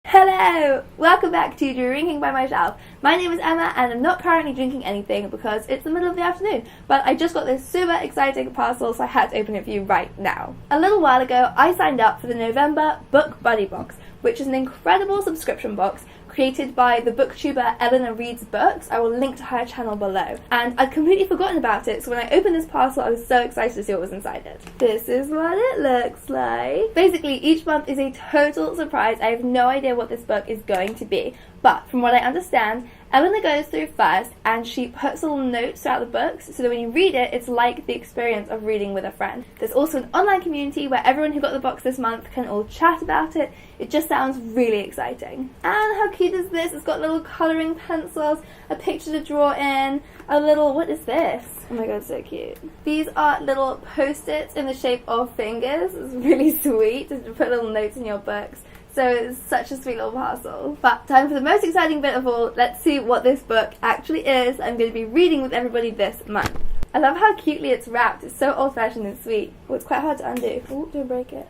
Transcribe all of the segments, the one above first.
Hello! Welcome back to Drinking by Myself. My name is Emma and I'm not currently drinking anything because it's the middle of the afternoon, but I just got this super exciting parcel, so I had to open it for you right now. A little while ago, I signed up for the November Book Buddy Box, which is an incredible subscription box created by the booktuber Eleanor Reads Books. I will link to her channel below. And I'd completely forgotten about it, so when I opened this parcel, I was so excited to see what was inside it. This is what it looks like. Basically, each month is a total surprise. I have no idea what this book is going to be, but from what I understand, Eleanor goes through first and she puts little notes throughout the books so that when you read it, it's like the experience of reading with a friend. There's also an online community where everyone who got the box this month can all chat about it. It just sounds really exciting. And how cute is this? It's got little colouring pencils, a picture to draw in, a little, what is this? Oh my god, so cute. These are little post-its in the shape of fingers. It's really sweet to put little notes in your books. So it's such a sweet little parcel. But time for the most exciting bit of all. Let's see what this book actually is. I'm going to be reading with everybody this month. I love how cutely it's wrapped. It's so old-fashioned and sweet. Oh, it's quite hard to undo. Oh, don't break it.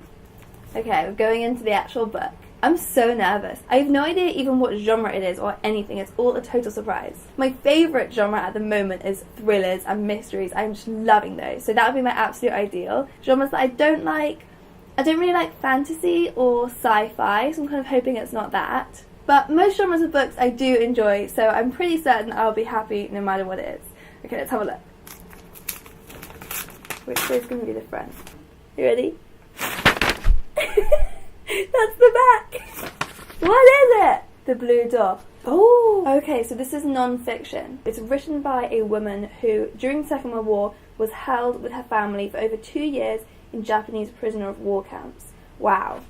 Okay, we're going into the actual book. I'm so nervous. I have no idea even what genre it is or anything. It's all a total surprise. My favourite genre at the moment is thrillers and mysteries. I'm just loving those. So that would be my absolute ideal. Genres that I don't really like fantasy or sci-fi, so I'm kind of hoping it's not that. But most genres of books I do enjoy, so I'm pretty certain I'll be happy no matter what it is. Okay, let's have a look. Which way is going to be the front? You ready? That's the back! What is it? The Blue Door. Oh! Okay, so this is non-fiction. It's written by a woman who, during the Second World War, was held with her family for over 2 years in Japanese prisoner of war camps. Wow,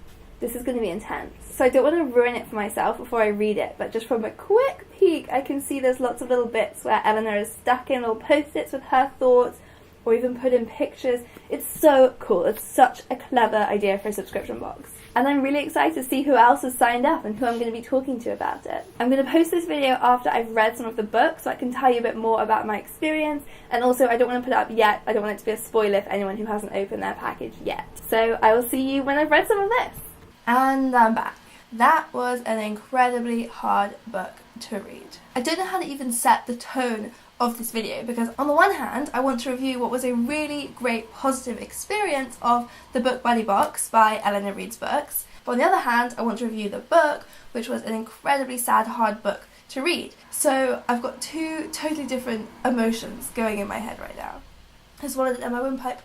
this is going to be intense. So I don't want to ruin it for myself before I read it, but just from a quick peek I can see there's lots of little bits where Eleanor is stuck in little post-its with her thoughts, or even put in pictures. It's so cool. It's such a clever idea for a subscription box. And I'm really excited to see who else has signed up and who I'm going to be talking to about it. I'm going to post this video after I've read some of the books so I can tell you a bit more about my experience, and also I don't want to put it up yet. I don't want it to be a spoiler for anyone who hasn't opened their package yet. So I will see you when I've read some of this. And I'm back. That was an incredibly hard book to read. I don't know how to even set the tone of this video because on the one hand I want to review what was a really great positive experience of the Book Buddy Box by Eleanor Reads Books, but on the other hand I want to review the book, which was an incredibly sad, hard book to read. So I've got two totally different emotions going in my head right now. I swallowed it in my windpipe.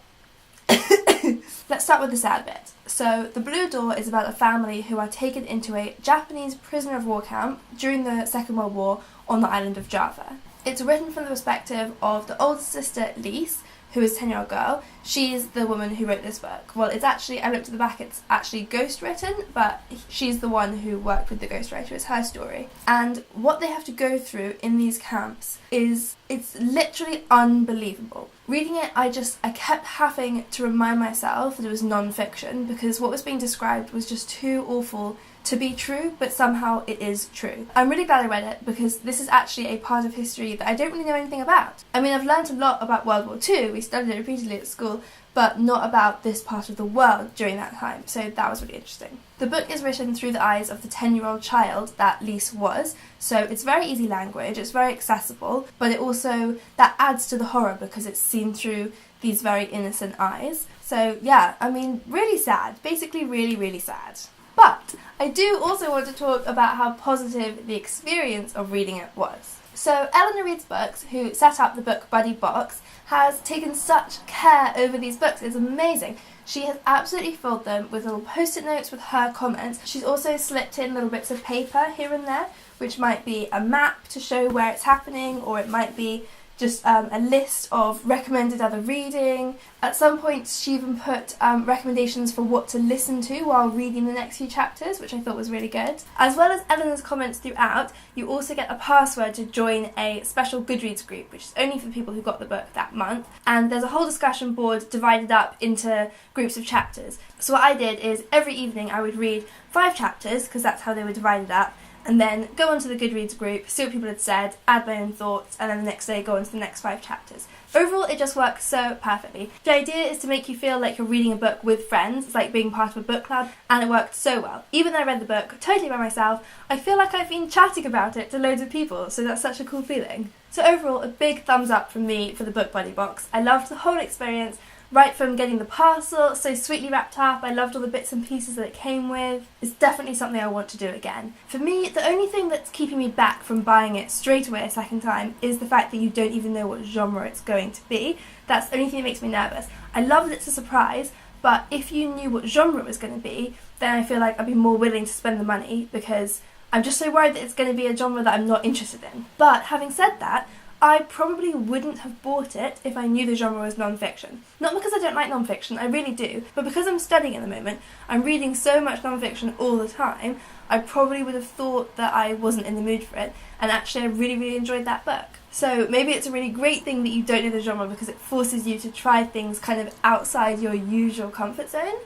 Let's start with the sad bit. So The Blue Door is about a family who are taken into a Japanese prisoner of war camp during the Second World War on the island of Java. It's written from the perspective of the older sister, Lise, who is a 10-year-old girl. She's the woman who wrote this book. Well, it's actually, I looked at the back, it's actually ghost-written, but she's the one who worked with the ghostwriter. It's her story. And what they have to go through in these camps it's literally unbelievable. Reading it, I kept having to remind myself that it was non-fiction, because what was being described was just too awful to be true, but somehow it is true. I'm really glad I read it because this is actually a part of history that I don't really know anything about. I mean, I've learned a lot about World War II, we studied it repeatedly at school, but not about this part of the world during that time, so that was really interesting. The book is written through the eyes of the 10-year-old child that Lise was, so it's very easy language, it's very accessible, but it also, that adds to the horror because it's seen through these very innocent eyes. So yeah, I mean, really sad, basically really, really sad. But I do also want to talk about how positive the experience of reading it was. So Eleanor Reads Books, who set up the Book Buddy Box, has taken such care over these books. It's amazing. She has absolutely filled them with little post-it notes with her comments. She's also slipped in little bits of paper here and there, which might be a map to show where it's happening, or it might be just a list of recommended other reading. At some point she even put recommendations for what to listen to while reading the next few chapters, which I thought was really good. As well as Eleanor's comments throughout, you also get a password to join a special Goodreads group, which is only for people who got the book that month, and there's a whole discussion board divided up into groups of chapters. So what I did is every evening I would read 5 chapters, because that's how they were divided up, and then go onto the Goodreads group, see what people had said, add my own thoughts, and then the next day go on to the next 5 chapters. Overall, it just works so perfectly. The idea is to make you feel like you're reading a book with friends. It's like being part of a book club, and it worked so well. Even though I read the book totally by myself, I feel like I've been chatting about it to loads of people, so that's such a cool feeling. So overall, a big thumbs up from me for the Book Buddy box. I loved the whole experience. Right from getting the parcel so sweetly wrapped up, I loved all the bits and pieces that it came with. It's definitely something I want to do again. For me, the only thing that's keeping me back from buying it straight away a second time is the fact that you don't even know what genre it's going to be. That's the only thing that makes me nervous. I love that it's a surprise, but if you knew what genre it was going to be, then I feel like I'd be more willing to spend the money, because I'm just so worried that it's going to be a genre that I'm not interested in. But having said that, I probably wouldn't have bought it if I knew the genre was non-fiction. Not because I don't like non-fiction, I really do, but because I'm studying at the moment, I'm reading so much non-fiction all the time, I probably would have thought that I wasn't in the mood for it, and actually I really enjoyed that book. So maybe it's a really great thing that you don't know the genre, because it forces you to try things kind of outside your usual comfort zone.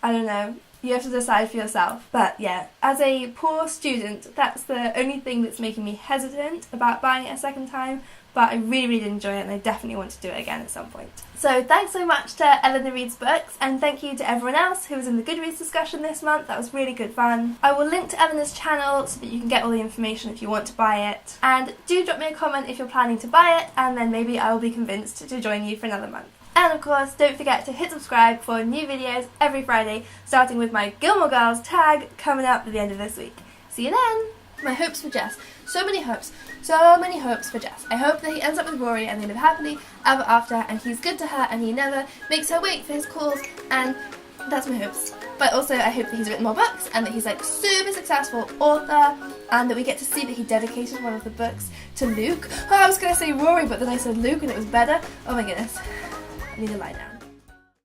I don't know. You have to decide for yourself. But yeah, as a poor student, that's the only thing that's making me hesitant about buying it a second time, but I really did enjoy it, and I definitely want to do it again at some point. So thanks so much to Eleanor Reads Books, and thank you to everyone else who was in the Goodreads discussion this month. That was really good fun. I will link to Eleanor's channel so that you can get all the information if you want to buy it. And do drop me a comment if you're planning to buy it, and then maybe I will be convinced to join you for another month. And of course, don't forget to hit subscribe for new videos every Friday, starting with my Gilmore Girls tag coming up at the end of this week. See you then! My hopes for Jess. So many hopes for Jess. I hope that he ends up with Rory and they live happily ever after, and he's good to her and he never makes her wait for his calls, and that's my hopes. But also I hope that he's written more books, and that he's like super successful author, and that we get to see that he dedicated one of the books to Luke. Oh, I was going to say Rory, but then I said Luke and it was better. Oh my goodness. I need to lie down.